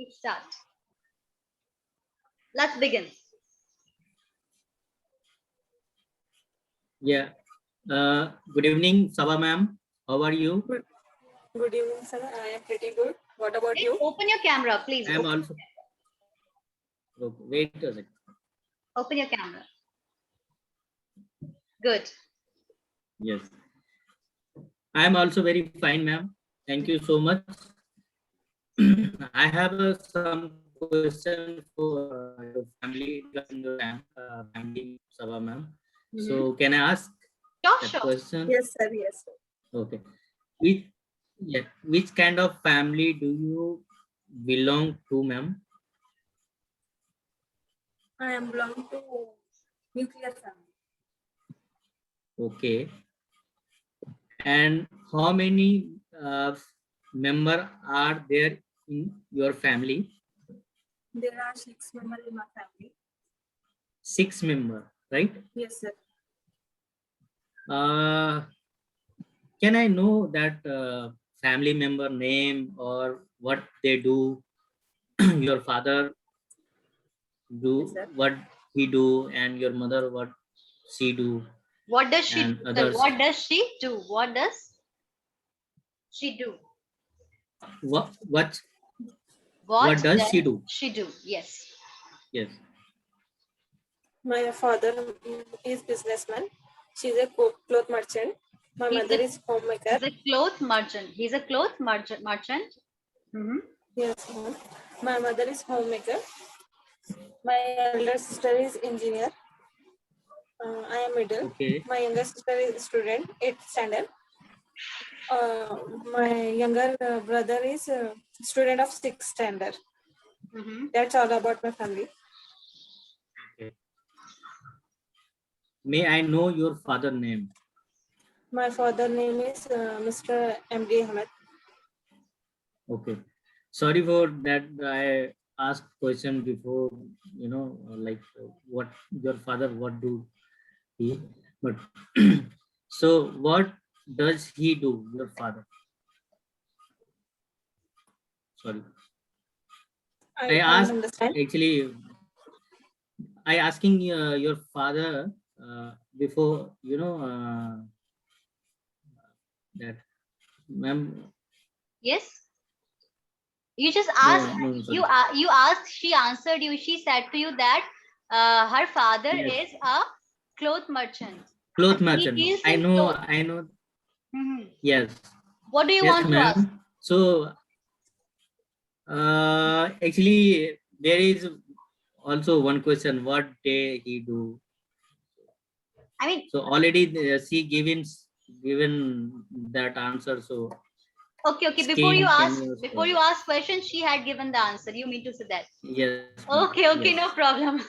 Please start. Let's begin. Yeah. Good evening, Sabha ma'am. How are you? Good evening, sir. I am pretty good. What about you? Open your camera, please. I am also. Okay, wait a second. Open your camera. Good. Yes. I am also very fine, ma'am. Thank you so much. I have some question for your family, family, Sabha ma'am. So can I ask that question? Yes, sir. Yes, sir. Okay. Which kind of family do you belong to, ma'am? I am belong to nuclear family. Okay. And how many member are there in your family? There are 6 members in my family. 6 member, right? Yes, sir. Can I know that family member name or what they do? Your father do Yes, what he do, and your mother what she do. What does she and do? others. What does she do? What does she do? What What does she do? She do. Yes. Yes. My father is businessman. She's a cloth merchant. My mother is homemaker. He's a cloth merchant. He's a cloth merchant. Yes, ma'am. My mother is homemaker. My elder sister is engineer. I am middle. Okay. My younger sister is student, 8th standard. My younger brother is a student of 6th standard. That's all about my family. Okay. May I know your father name? My father name is Mr. M.D. Ahmed. Okay. Sorry for that. I asked question before, like what your father, what do he, but so what does he do, your father? Sorry. I asked, understand. actually, I asking your father before, that, ma'am. Yes. You just asked. No, you asked. She answered you. She said to you that her father is a cloth merchant. Cloth merchant. I know. Yes. What do you want to ask? So, actually, there is also one question. What day he do? I mean. So already she given that answer. So. Okay. Before you ask questions, she had given the answer. You mean to say that? Yes. Okay. Yes. No problem.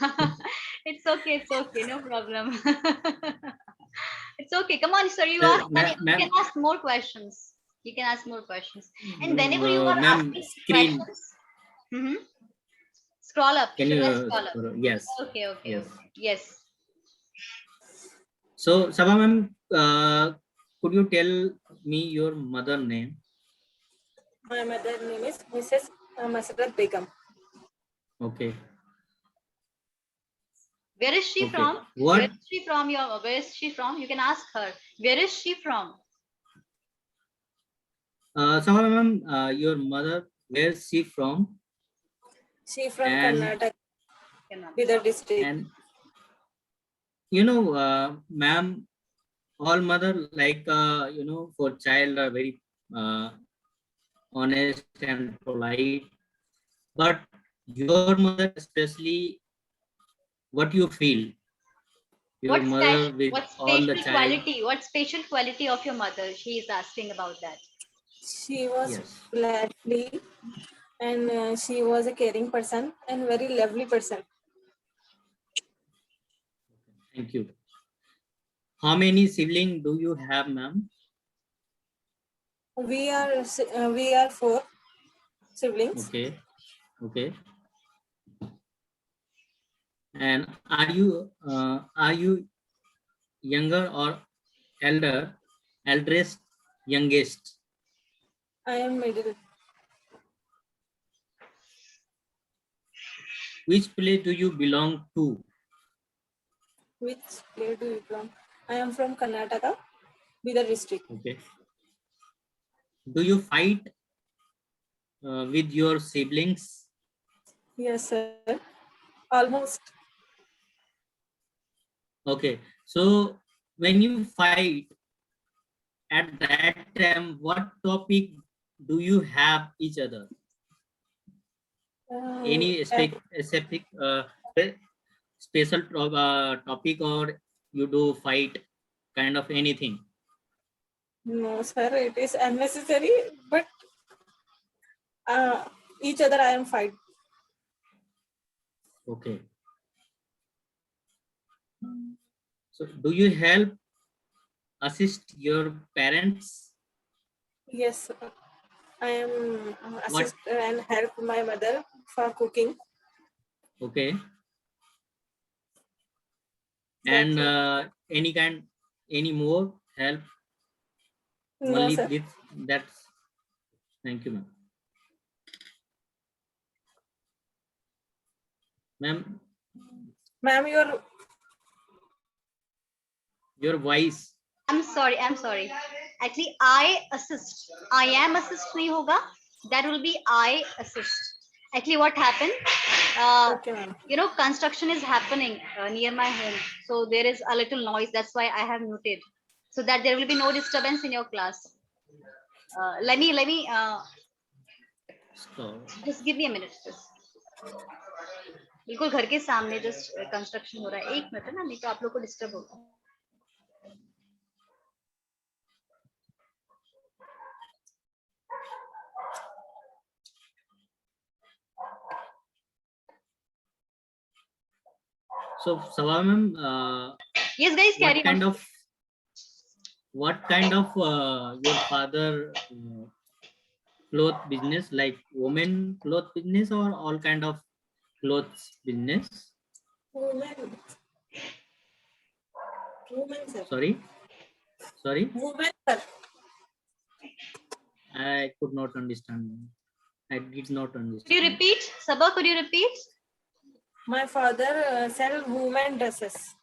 It's okay. No problem. It's okay. Come on, sir. You can ask more questions. And whenever you are asking questions, scroll up. Can you scroll up? Yes. Okay. Yes. So, Sabha ma'am, could you tell me your mother name? My mother name is Mrs. Masrat Begum. Okay. Where is she from? What? Where is she from? You can ask her. Where is she from? Sabha ma'am, your mother, where is she from? She from Karnataka, Bidar district. And ma'am, all mother like for child are very honest and polite, but your mother especially, what you feel? Your mother with all the child. What special quality of your mother? She is asking about that. She was gladly, and she was a caring person and very lovely person. Thank you. How many siblings do you have, ma'am? We are 4 siblings. Okay. And are you younger or eldest, youngest? I am middle. Which place do you belong to? Which place do you belong? I am from Karnataka, Bidar district. Okay. Do you fight with your siblings? Yes, sir. Almost. Okay. So when you fight at that time, what topic do you have each other? Any specific special topic, or you do fight kind of anything? No, sir. It is unnecessary, but each other I am fight. Okay. So do you help assist your parents? Yes, sir. I am What? assist and help my mother for cooking. Okay. That's And it. any more help? No, Only sir. this, that's, thank you, ma'am. Ma'am, Ma'am, your voice. I'm sorry. Actually, I assist. I am assist nahi hoga. That will be I assist. Actually, what happened? okay, ma'am. You know, construction is happening near my home, so there is a little noise. That's why I have muted, so that there will be no disturbance in your class. Let me Stop. just give me a minute. बिल्कुल घर के सामने just construction हो रहा है, एक minute है ना, नहीं तो आप लोग को डिस्टर्ब होगा. So, Sabha ma'am, Yes, guys, carry on. What kind of your father cloth business, like women cloth business, or all kind of clothes business? Women, sir. Sorry. Women, sir. I could not understand. I did not understand. Could you repeat, Sabha? Could you repeat? My father sell women dresses.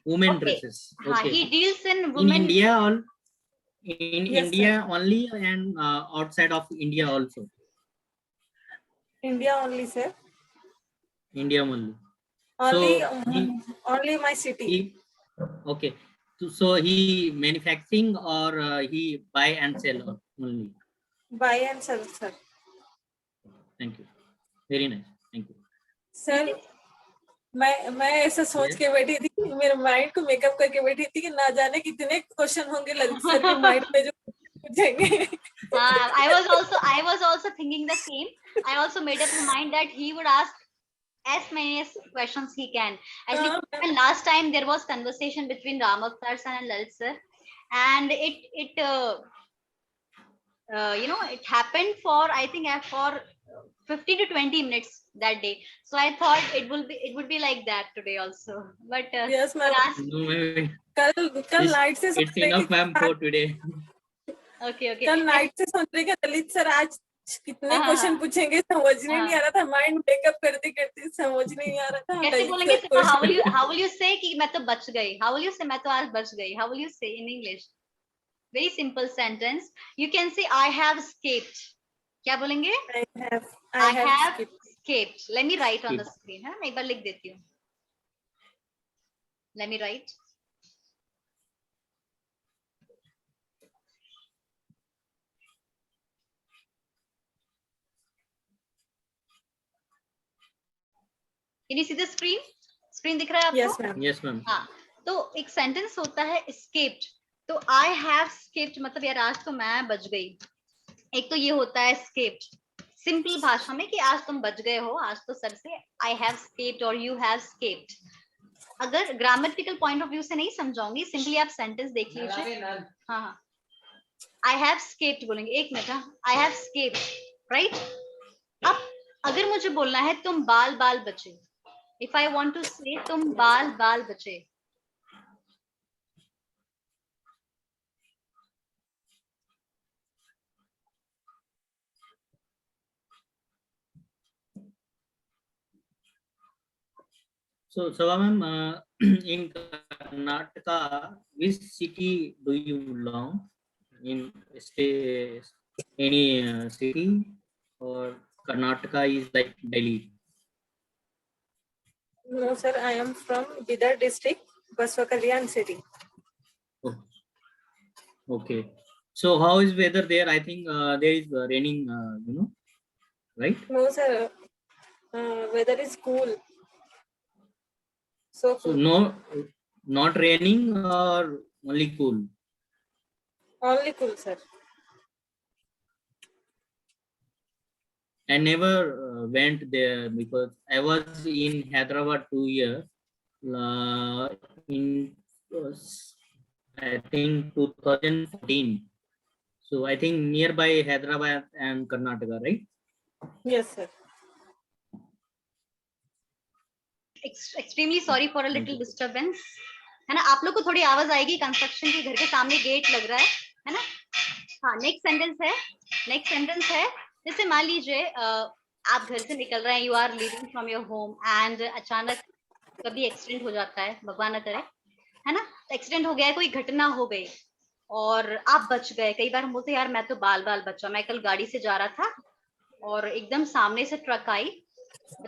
Women Okay. dresses. Okay. He deals in women. In India, in Yes, India sir. only, and outside of India also. India only, sir. India only. Only, So only my city. Okay. So he manufacturing, or he buy and sell only? Buy and sell, sir. Thank you. Very nice. Thank you. Sir मैं ऐसा सोच के बैठी थी, मेरे mind को makeup करके बैठी थी कि ना जाने कितने क्वेश्चन होंगे ललित सर के माइंड में जो पूछेंगे. I was also thinking the same. I also made up my mind that he would ask as many questions he can. Actually, last time there was conversation between Ram Avatar sir and Lalit sir, and it you know, it happened for, I think, for 15 to 20 minutes that day. So I thought it would be like that today also. But yes, ma'am. No, कल night से it's enough, ma'am, for today. Okay. कल night से सोच रही कि Lalit sir आज कितने question पूछेंगे, समझ नहीं आ रहा था. माइंड मेकअप करते करते समझ नहीं आ रहा था. कैसे बोलेंगे? How will you say कि मैं तो बच गई? How will you say मैं तो आज बच गई? How will you say in English? Very simple sentence. You can say I have escaped. क्या बोलेंगे? I have escaped. Let me write on the screen. है ना, मैं एक बार लिख देती हूँ. Let me write. Can you see the screen? Screen दिख रहा है आपको? Yes, ma'am. Yes, ma'am. हाँ, तो एक सेंटेंस होता है escaped. तो I have escaped मतलब यार आज तो मैं बच गई. एक तो ये होता है escaped. सिंपल भाषा में कि आज तुम बच गए हो, आज तो सर से I have escaped और you have escaped. अगर ग्रामेटिकल पॉइंट ऑफ व्यू से नहीं समझाऊंगी, सिंपली आप सेंटेंस देख लीजिए. हाँ, I have escaped बोलेंगे. एक minute. I have escaped, right? अब अगर मुझे बोलना है तुम बाल बाल बचे, if I want to say तुम बाल बाल बचे, So Sabha ma'am, in Karnataka, which city do you belong? In stay any city, or Karnataka is like Delhi? No, sir. I am from Bidar district, Basva Kalyan city. Oh, okay. So how is weather there? I think there is raining, right? No, sir. Weather is cool. So So cool. no, not raining or only cool? Only cool, sir. I never went there because I was in Hyderabad 2 years. In I think 2014. So I think nearby Hyderabad and Karnataka, right? Yes, sir. Extremely sorry for a little disturbance. है ना, आप लोग को थोड़ी आवाज आएगी, construction की, घर के सामने गेट लग रहा है ना. हाँ, नेक्स्ट सेंटेंस है जैसे मान लीजिए आप घर से निकल रहे हैं, you are leaving from your home and अचानक कभी एक्सीडेंट हो जाता है, भगवान ना करे, है ना. एक्सीडेंट हो गया है, कोई घटना हो गई और आप बच गए. कई बार हम बोलते हैं यार मैं तो बाल बाल बचा, मैं कल गाड़ी से जा रहा था और एकदम सामने से ट्रक आई,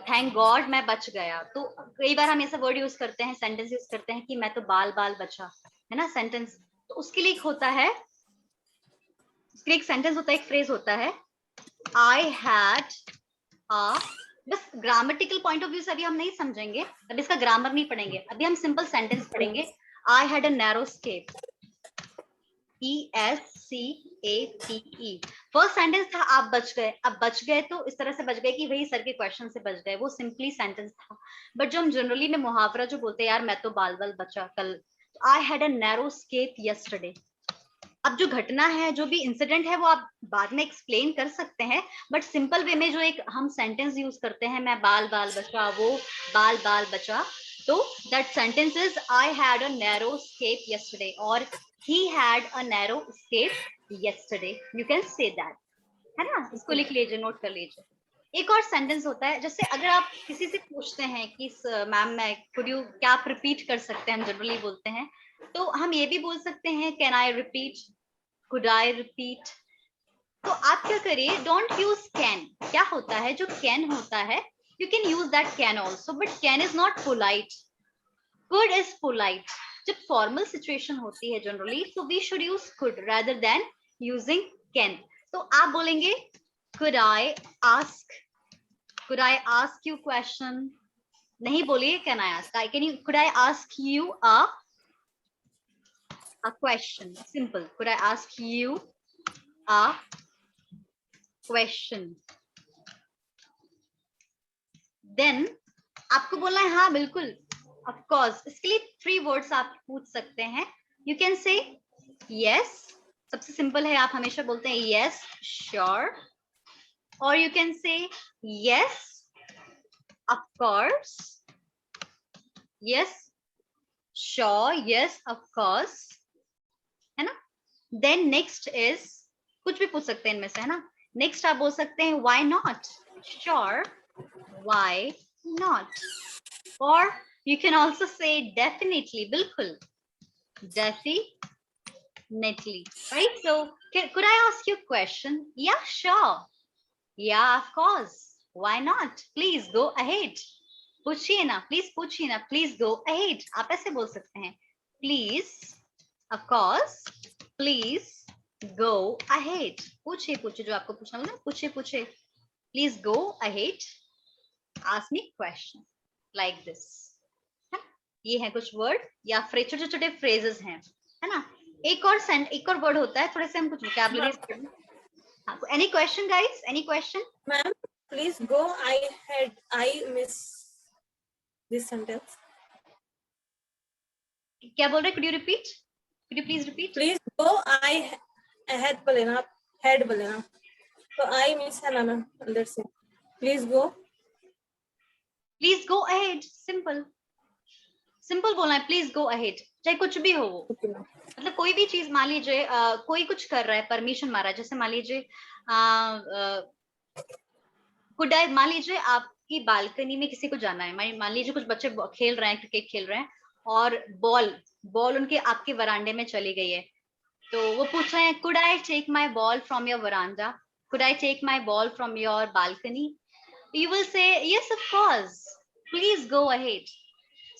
थैंक गॉड मैं बच गया. तो कई बार हम ऐसा वर्ड यूज करते हैं, सेंटेंस यूज करते हैं कि मैं तो बाल बाल बचा, है ना, सेंटेंस. तो उसके लिए एक होता है, उसके लिए एक सेंटेंस होता है, एक फ्रेज होता है, आई हैड अ. बस ग्रामेटिकल पॉइंट ऑफ व्यू से अभी हम नहीं समझेंगे, अब इसका ग्रामर नहीं पढ़ेंगे, अभी हम सिंपल सेंटेंस पढ़ेंगे. I had a narrow escape, ESCAPE. First sentence था आप बच गए. अब बच गए तो इस तरह से बच गए कि वही सर के क्वेश्चन से बच गए, वो सिंपली सेंटेंस था. बट जो हम जनरली में मुहावरा जो बोलते हैं यार मैं तो बाल बाल बचा कल, I had a narrow escape yesterday. अब जो घटना है, जो भी इंसिडेंट है, वो आप बाद में एक्सप्लेन कर सकते हैं, बट सिंपल वे में जो एक हम सेंटेंस यूज करते हैं, मैं बाल बाल बचा, वो बाल बाल बचा, तो that sentence is I had a narrow escape yesterday और he had a narrow escape yesterday. You can say that, है ना. इसको लिख लीजिए, नोट कर लीजिए. एक और सेंटेंस होता है, जैसे अगर आप किसी से पूछते हैं कि मैम मैं कुड यू, क्या आप रिपीट कर सकते हैं, हम जनरली बोलते हैं, तो हम ये भी बोल सकते हैं can I repeat, could I repeat. तो आप क्या करिए, डोंट यूज कैन. क्या होता है, जो कैन होता है you can use that can also, but can is not polite, could is polite. जब फॉर्मल सिचुएशन होती है जनरली, तो we should use could rather than using can. तो आप बोलेंगे could I ask you question, नहीं बोलिए can I ask. I can you, could I ask you a question, simple, could I ask you a question. Then आपको बोलना है हाँ बिल्कुल, of course. इसके लिए 3 वर्ड्स आप पूछ सकते हैं. यू कैन से yes, सबसे सिंपल है, आप हमेशा बोलते हैं yes sure, और you can say yes of course, yes sure, yes of course, है ना. देन नेक्स्ट इज, कुछ भी पूछ सकते हैं इनमें से, है ना. नेक्स्ट आप बोल सकते हैं why not, sure, why not, or you can also say definitely, bilkul, definitely, right. So could I ask you a question? Yeah sure, yeah of course, why not, please go ahead, पूछिए ना, please पूछिए ना, please go ahead. आप ऐसे बोल सकते हैं, please, of course, please go ahead. पूछिए पूछिए, जो आपको पूछना होगा पूछिए पूछिए, please go ahead, ask me question, like this. ये है कुछ वर्ड या फ्रेज, छोटे छोटे फ्रेजेस हैं, है ना. एक और वर्ड होता है, थोड़े से हम कुछ वोकैबुलरी. हाँ, any question guys, any question? Ma'am please go, I miss this sentence. क्या बोल रहे, could you repeat, could you please repeat? Please go, I had बोले ना, हेड बोले ना, तो आई मिस है ना मैम, अंदर से please go, please go ahead, simple simple बोलना है, प्लीज गो अहेड, चाहे कुछ भी हो वो. मतलब कोई भी चीज, मान लीजिए कोई कुछ कर रहा है, परमिशन मारा, जैसे मान लीजिए कुड आई, मान लीजिए आप आपकी बालकनी में किसी को जाना है, मान लीजिए कुछ बच्चे खेल रहे हैं, क्रिकेट खेल रहे हैं, और बॉल उनके आपके वरांडे में चली गई है, तो वो पूछ रहे हैं could I take my ball from your veranda, could I take my ball from your balcony, you will say yes of course, please go ahead.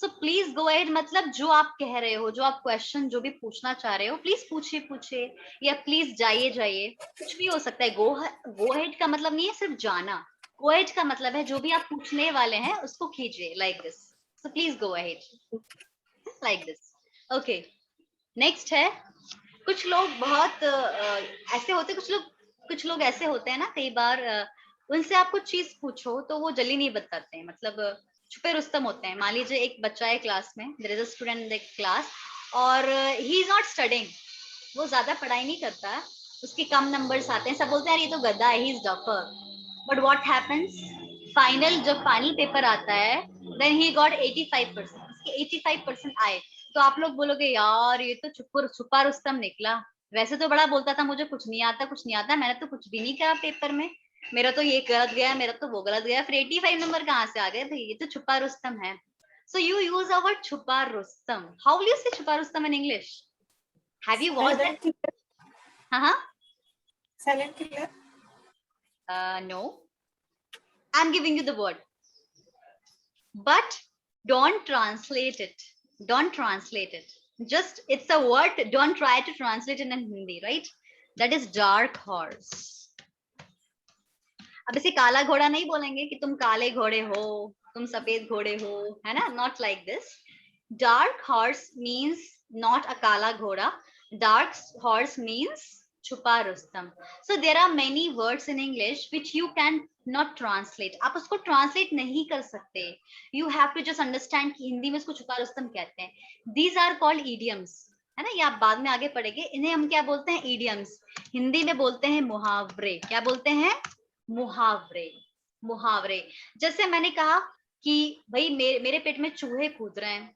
So please go ahead मतलब जो आप कह रहे हो, जो आप क्वेश्चन जो भी पूछना चाह रहे हो, प्लीज पूछिए, या प्लीज जाइए, कुछ भी हो सकता है. गो अहेड का मतलब नहीं है सिर्फ जाना, गो अहेड का मतलब है जो भी आप पूछने वाले हैं उसको कीजिए, like this. So please go ahead like this. Okay, next है, कुछ लोग बहुत ऐसे होते, कुछ लोग ऐसे होते हैं ना, कई बार उनसे आप कुछ चीज पूछो तो वो जल्दी नहीं बताते हैं, मतलब छुपे रुस्तम होते हैं. मान लीजिए एक बच्चा है क्लास में, there is a student in the class, और ही इज नॉट स्टडिंग, वो ज्यादा पढ़ाई नहीं करता, उसके कम नंबर्स आते हैं, सब बोलते हैं ये तो गधा है, he is duffer. But what happens, जब फाइनल पेपर आता है, देन ही गॉट 85%, उसके 85% आए, तो आप लोग बोलोगे यार ये तो छुपा रुस्तम निकला, वैसे तो बड़ा बोलता था मुझे कुछ नहीं आता, मैंने तो कुछ भी नहीं करा पेपर में, मेरा तो ये गलत गया, मेरा तो वो गलत गया, फिर 85 नंबर कहाँ से आ गए भाई, ये तो छुपा रुस्तम है. So you use a word छुपा रुस्तम. हाउ विल यू से छुपा Rustam in English? Have you watched that? हाँ, Silent killer. No, I'm giving you the word, but don't translate it. Just, it's a word, don't try to translate it in Hindi, right? That is dark horse. अब इसे काला घोड़ा नहीं बोलेंगे कि तुम काले घोड़े हो, तुम सफेद घोड़े हो, है ना, not like this. Dark horse means not a kala ghoda. Dark horse means छुपा Rustam. So there are many words in English which you can not translate. आप उसको translate नहीं कर सकते. You have to just understand कि हिंदी में इसको छुपा रुस्तम कहते हैं. These are called idioms. है ना, ये आप बाद में आगे पढ़ेंगे. इन्हें हम क्या बोलते हैं? idioms. हिंदी में बोलते हैं मुहावरे. क्या बोलते हैं? मुहावरे. जैसे मैंने कहा कि भाई मेरे पेट में चूहे कूद रहे हैं,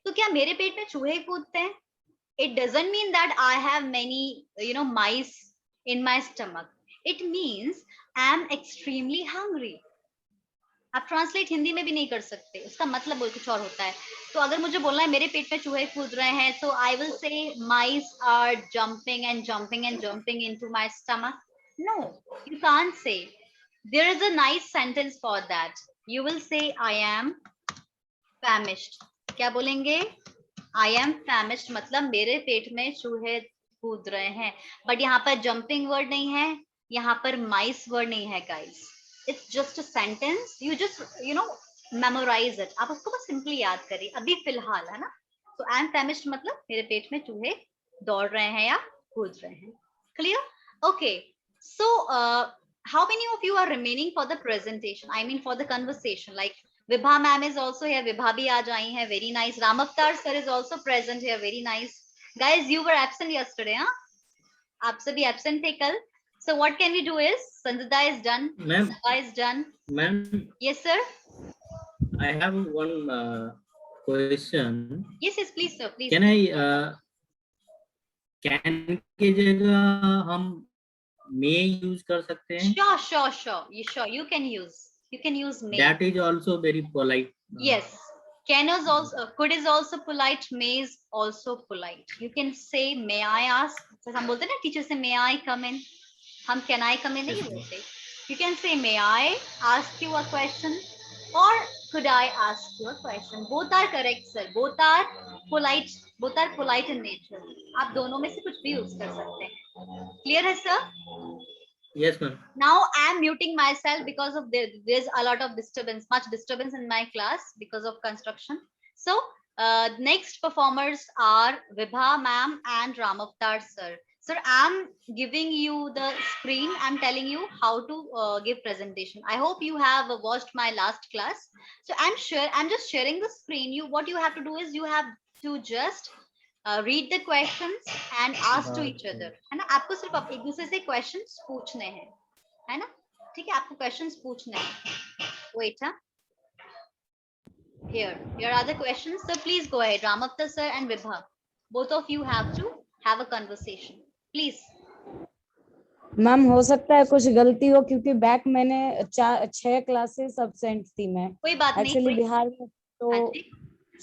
तो क्या मेरे पेट में चूहे कूदते हैं? It doesn't mean that I have many, mice in my stomach. It means I am extremely hungry. आप ट्रांसलेट हिंदी में भी नहीं कर सकते, उसका मतलब कुछ और होता है. तो अगर मुझे बोलना है मेरे पेट में चूहे कूद रहे हैं, so I will say mice are jumping and jumping and jumping into my stomach. No, you can't say. There is a nice sentence for that. You will say I am famished. क्या बोलेंगे? I am famished मतलब मेरे पेट में चूहे कूद रहे हैं. But यहाँ पर जंपिंग वर्ड नहीं है, यहाँ पर माइस वर्ड नहीं है guys. It's just a sentence, you just memorise it. आप उसको बस सिंपली याद करिए अभी फिलहाल, है ना. तो आई एम famished मतलब मेरे पेट में चूहे दौड़ रहे हैं या कूद रहे हैं. Clear? Okay. So how many of you are remaining for the presentation? I mean for the conversation. Like Vibha ma'am is also here. Vibha bhi aaj aayi hai. Very nice. Ramavtar sir is also present here. Very nice. Guys, you were absent yesterday, huh? Aap sabhi absent the kal. So what can we do is, Sanjida is done. Ma'am. Sabha is done. Ma'am. Yes, sir. I have one question. Yes, please, sir. Please. Can I can के जगह हम may use कर सकते हैं? Sure. You can use. You can use may. That is also very polite. Yes. Can is also, could is also polite. May is also polite. You can say may I ask. So हम बोलते हैं ना teacher से may I come in. हम can I come in नहीं बोलते. You can say may I ask you a question or could I ask you a question. Both are correct, sir. Both are polite. Both are polite in nature. आप दोनों में से कुछ भी use कर सकते हैं. Clear है, sir? Yes, ma'am. Now I am muting myself because of there's a lot of disturbance, much disturbance in my class because of construction. So next performers are Vibha ma'am and Ramavtar sir. Sir, I'm giving you the screen. I'm telling you how to give presentation. I hope you have watched my last class. So I'm just sharing the screen. What you have to do is you have to just read the questions and ask to each other. है ना, आपको सिर्फ एक दूसरे से questions पूछने हैं, है ना. ठीक है, आपको questions पूछने हैं. Wait, huh? Here are the questions. So please go ahead, Ramavtar sir and Vibha. Both of you have to have a conversation. Please. Ma'am हो सकता है कुछ गलती हो, क्योंकि बैक मैंने 6 क्लासेस अब्सेंट थी मैं कोई बात नहीं, एक्चुअली बिहार में। तो हाँ जी,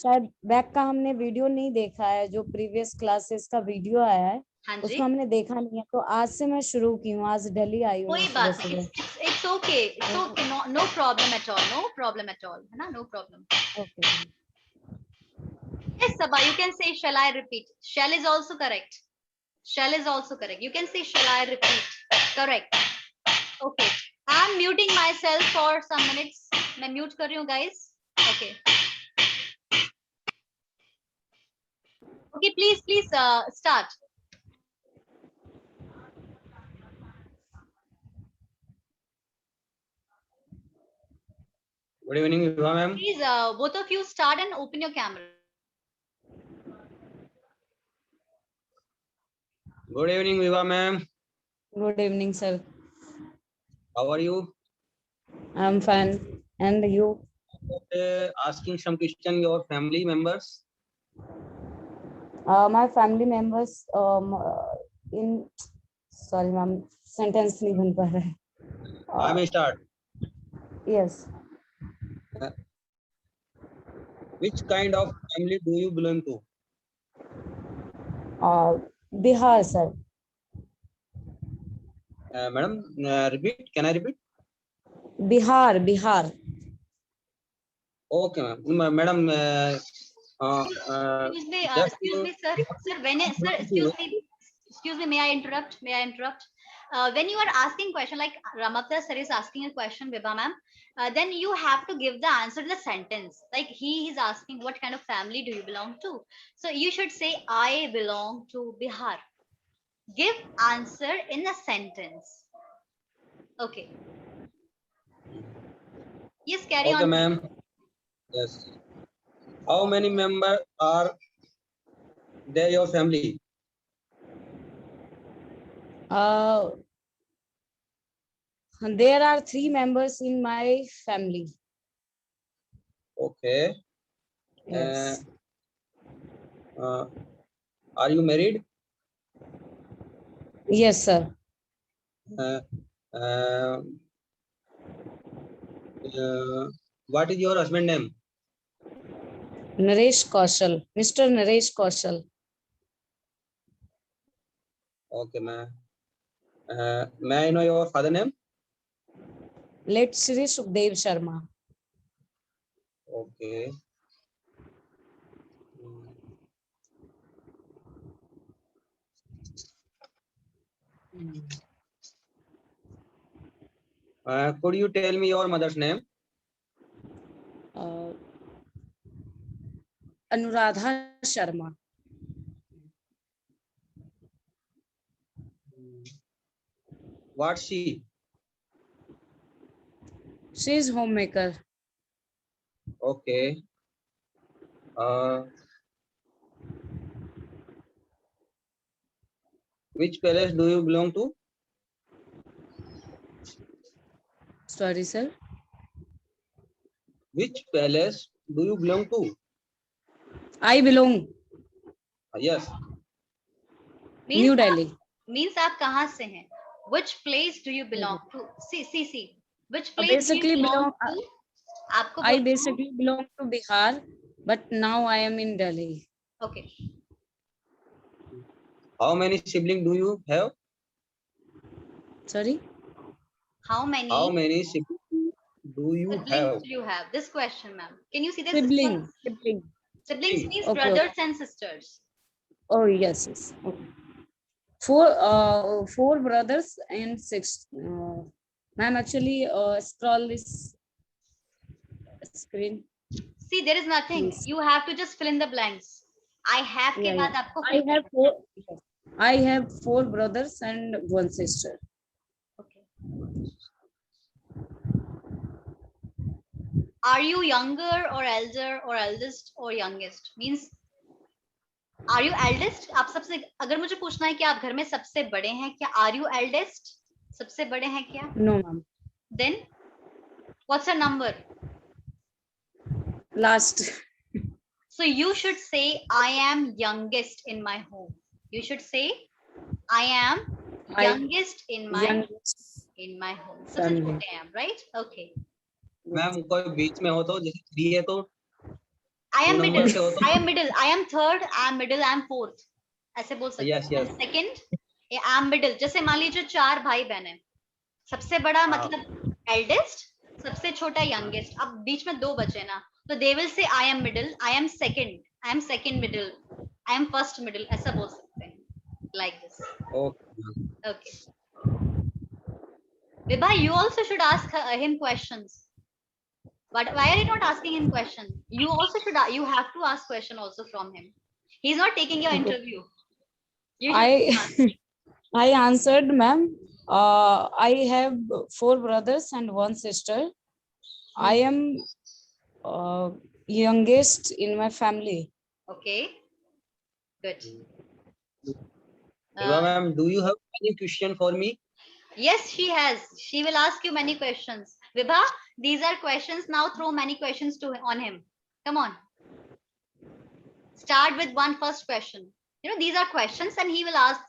शायद बैक का हमने वीडियो नहीं देखा है, जो प्रीवियस क्लासेस का वीडियो आया है हाँ जी, उसको हमने देखा नहीं है। तो आज से मैं शुरू की हूँ, आज दिल्ली आई हूँ मैं कोई सुबह बात नहीं, सुबह। It's okay, it's okay, no no problem at all, no problem at all, है ना, no problem. Okay. Yes, Sabha, you can say, shall I repeat? Shall is also correct. Shall is also correct. You can say, shall I repeat? Correct. Okay. I'm muting myself for some minutes. मैं mute कर रही हूँ, guys. Okay. Okay, please, start. Good evening, Vibha ma'am. Please, both of you start and open your camera. Good evening, Vibha ma'am. Good evening sir. How are you? I am fine and you? Asking some question your family members. My family members in, sorry ma'am, sentence नहीं बन पा रहा है। I may start. Yes. Which kind of family do you belong to? Bihar sir. Madam, repeat. Can I repeat? Bihar Bihar. Okay, ma'am. Madam, Excuse me, sir. Sir, excuse me. May I interrupt? May I interrupt? When you are asking question like Ramapta sir is asking a question, Vibha ma'am, then you have to give the answer to the sentence. Like he is asking, what kind of family do you belong to? So you should say, I belong to Bihar. Give answer in a sentence. Okay. Yes, carry okay, on. ma'am. Yes. How many members are there your family? There are 3 members in my family. Okay. Yes. Are you married? Yes, sir. What is your husband name? Naresh Kaushal. Mr. Naresh Kaushal. Okay, ma'am. May I know your father name? Late Shri Sukhdev Sharma. Okay. Could you tell me your mother's name? Anuradha Sharma. What's she? She is homemaker. Okay. Which palace do you belong to? Sorry, sir. Which palace do you belong to? I belong Yes. New Delhi. Means आप कहाँ से हैं? Which place do you belong to? See. Which place Basically do you belong belong. to? आपको I बोलना है। basically belong to Bihar, but now I am in Delhi. Okay. How many siblings do you have? Sorry. How many siblings do you siblings have? do you have? This question, ma'am. Can you see this? Sibling. Siblings means Okay, brothers and sisters. Oh yes. Okay. 4 brothers and 6. Ma'am, actually, scroll this screen. See, there is nothing. Please. You have to just fill in the blanks. I have के बाद आपको I have 4. I have 4 brothers and 1 sister. Okay. Are you younger or elder or eldest or youngest? Means are you eldest? आप सबसे अगर मुझे पूछना है कि आप घर में सबसे बड़े हैं क्या? Are you eldest? सबसे बड़े हैं क्या? No, ma'am. Then what's your number? Last. So you should say I am youngest in my home. You should say I am Youngest in my youngest home. सबसे family. छोटे हैं आप, right? Okay. Ma'am कोई बीच में हो तो जैसे 3 है तो I am 2 middle. नंबर से हो तो I am middle. I am third. I am middle. I am fourth. ऐसे बोल सकते Yes, yes. Second. I am middle. जैसे मान लीजिए 4 भाई बहन हैं. सबसे बड़ा हाँ. मतलब eldest, सबसे छोटा youngest. अब बीच में 2 बचे ना, तो they will say I am middle. I am second. I am second middle. I am first middle. ऐसा बोल सकते हैं. Like this. Okay. Okay. Vibha, you also should ask him questions. But why are you not asking him questions? You also should. You have to ask question also from him. He's not taking your interview. You should ask. I answered, ma'am. I have 4 brothers and 1 sister. I am youngest in my family. Okay. Good. Eva ma'am, do you have any question for me? Yes, she has. She will ask you many questions. Vibha, these are questions. Now throw many questions on him. Come on. Start with one first question. You know, these are questions and he will ask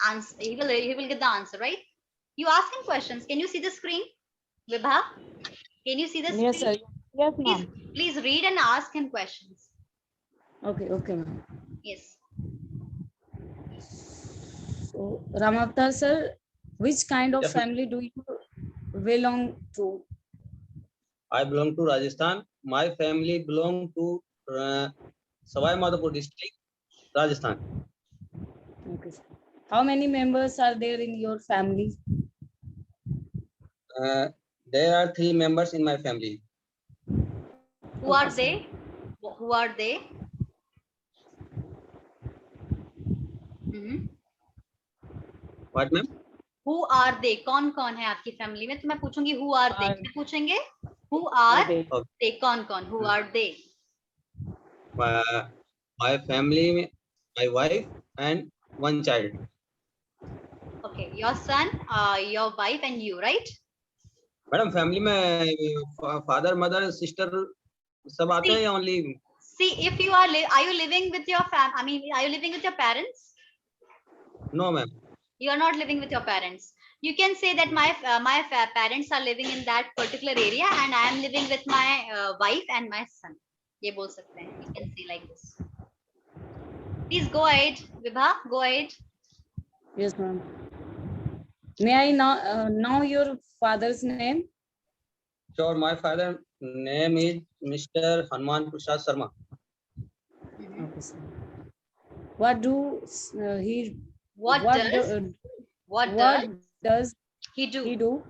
answer. He will get the answer, right? You ask him questions. Can you see the screen? Vibha, can you see the screen? Yes, sir. Yes, ma'am. Please read and ask him questions. Okay, ma'am. Yes. So, Ram Avatar sir, which kind of family do you belong to? I belong to Rajasthan. My family belong to Savai Madhopur district, Rajasthan. Okay, sir. How many members are there in your family? There are 3 members in my family. Who are they? Who are they? What ma'am? Who are they? कौन कौन है आपकी family में? तो मैं पूछूंगी who are they? क्या पूछेंगे? Who are they? कौन कौन? Who are they? My family, my wife and 1 child. Okay, your son, your wife and you, right? Madam, family में father, mother, sister सब आते हैं या only? See, if you are you living with your are you living with your parents? No ma'am. You are not living with your parents. You can say that my parents are living in that particular area and I am living with my wife and my son. ये बोल सकते हैं. You can say like this. Please go ahead, Vibha. Go ahead. Yes, ma'am. May I know your father's name? Sure, my father name is Mr. Hanuman Prasad Sharma. Okay, sir. What do he? What does he do? He do?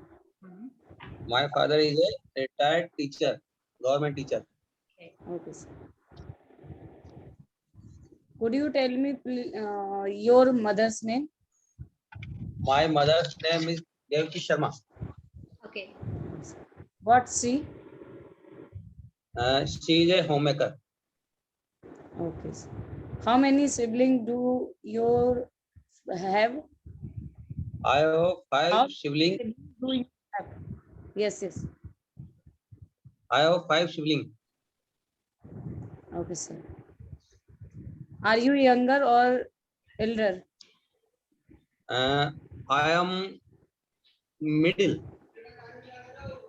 My father is a retired teacher, government teacher. Okay, sir. Could you tell me your mother's name? My mother's name is Devki Sharma. Okay. What's she? She is a homemaker. Okay, sir. How many siblings do you have? I have 5 siblings. Do you have? Yes. I have 5 siblings. Okay, sir. Are you younger or elder? I am middle.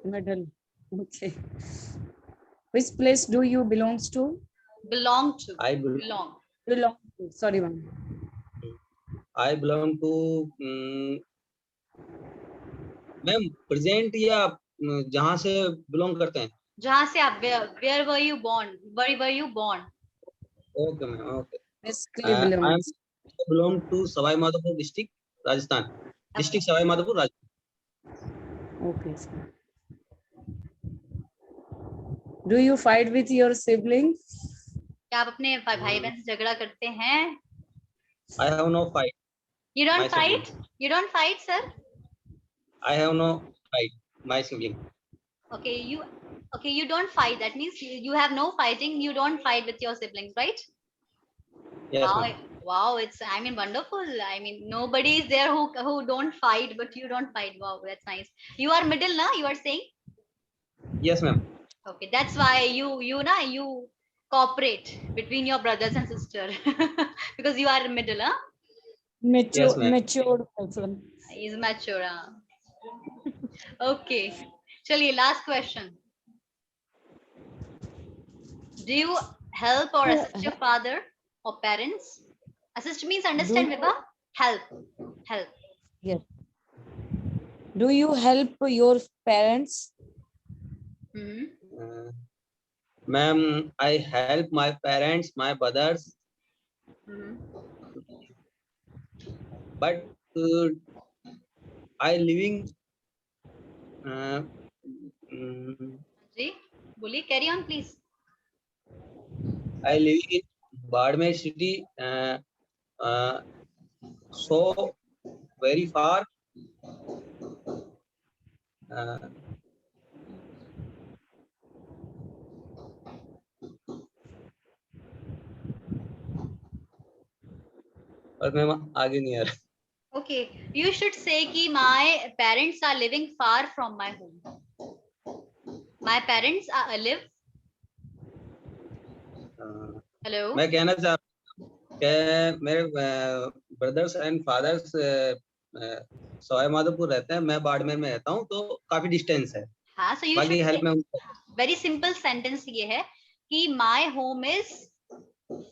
Middle. Okay. Which place do you belong to? Belong to. I belong. Belong to. Sorry, ma'am. I belong to ma'am present या जहाँ से belong करते हैं? जहाँ से आप where were you born? Where were you born? Okay ma'am, okay. Basically I belong to Savai Madhopur district, Rajasthan. District Savai Madhopur, Rajasthan. Okay, sir. Do you fight with your siblings? क्या आप अपने भाई बहन से झगड़ा करते हैं? I have no fight. You don't fight? You don't fight, sir? I have no fight. My sibling. Okay, you don't fight. That means you have no fighting. You don't fight with your siblings, right? Yes, wow, ma'am. wow, it's wonderful. Nobody is there who don't fight, but you don't fight. Wow, that's nice. You are middle, na? You are saying? Yes, ma'am. Okay, that's why you cooperate between your brothers and sister because you are middle, huh? Yes, ma'am. Matured person. He's mature. Okay. Chaliye, last question. Do you help or assist your father or parents? Assist means understand, Vibha? Help. Help. Yes. Do you help your parents? Hmm. Ma'am, I help my parents, my brothers, Hmm. but I living uh, mm, Ji, Bully, carry on, please. I living in Badmer city, so very far. Uh, और ma'am आगे नहीं आ रहा. Okay. You should say कि my parents are living far from my home. My parents are live. Hello. मैं कहना चाह रहा हूँ कि मेरे brothers and fathers Sawai Madhopur रहते हैं, मैं बाड़मेर में रहता हूँ, तो काफी डिस्टेंस है. हाँ, so you बाकी should हेल्प say, में उनको. very simple sentence ये है कि my home is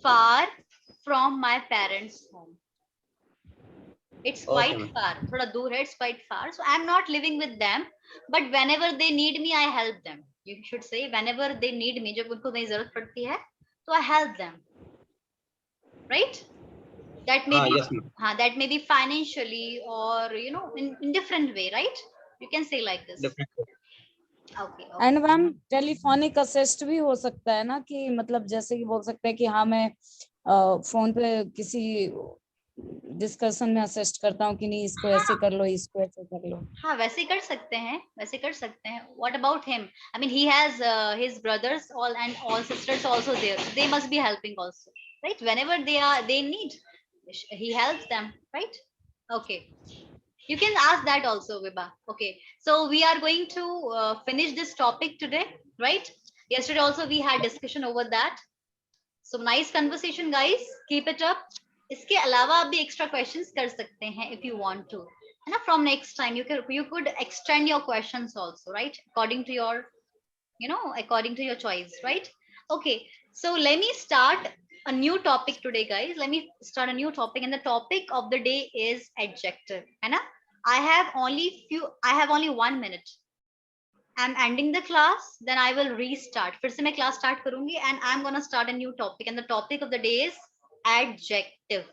far from my parents' home. It's quite Okay, ma'am. far. थोड़ा दूर है. It's quite far. So I'm not living with them, but whenever they need me, I help them. You should say whenever they need me. जब उनको मेरी जरूरत पड़ती है, तो I help them. Right? That may be, yes, ma'am. that may be financially or in different way, right? You can say like this. Definitely. Okay. And ma'am telephonic assist भी हो सकता है ना, कि मतलब जैसे कि बोल सकते हैं कि हाँ मैं फोन पे किसी डिस्कशन में असिस्ट करता हूँ कि नहीं, इसको ऐसे कर लो, इसको ऐसे कर लो. हाँ, वैसे कर सकते हैं, वैसे कर सकते हैं. What about him? I mean, he has his brothers all sisters also there. They must be helping also, right? Whenever they need, he helps them, right? Okay. You can ask that also, Vibha. Okay. So we are going to finish this topic today, right? Yesterday also we had discussion over that. So nice conversation, guys. Keep it up. इसके अलावा आप भी extra questions कर सकते हैं if you want to. है ना? From next time you could extend your questions also, right? According to your choice, right? Okay. So let me start a new topic today, guys. Let me start a new topic, and the topic of the day is adjective. है ना? I have only 1 minute. I'm ending the class, then I will restart. फिर से मैं class start करूंगी and I'm gonna start a new topic, and the topic of the day is adjective.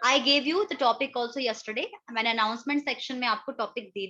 I gave you the topic also yesterday. मैंने announcement section में आपको topic दी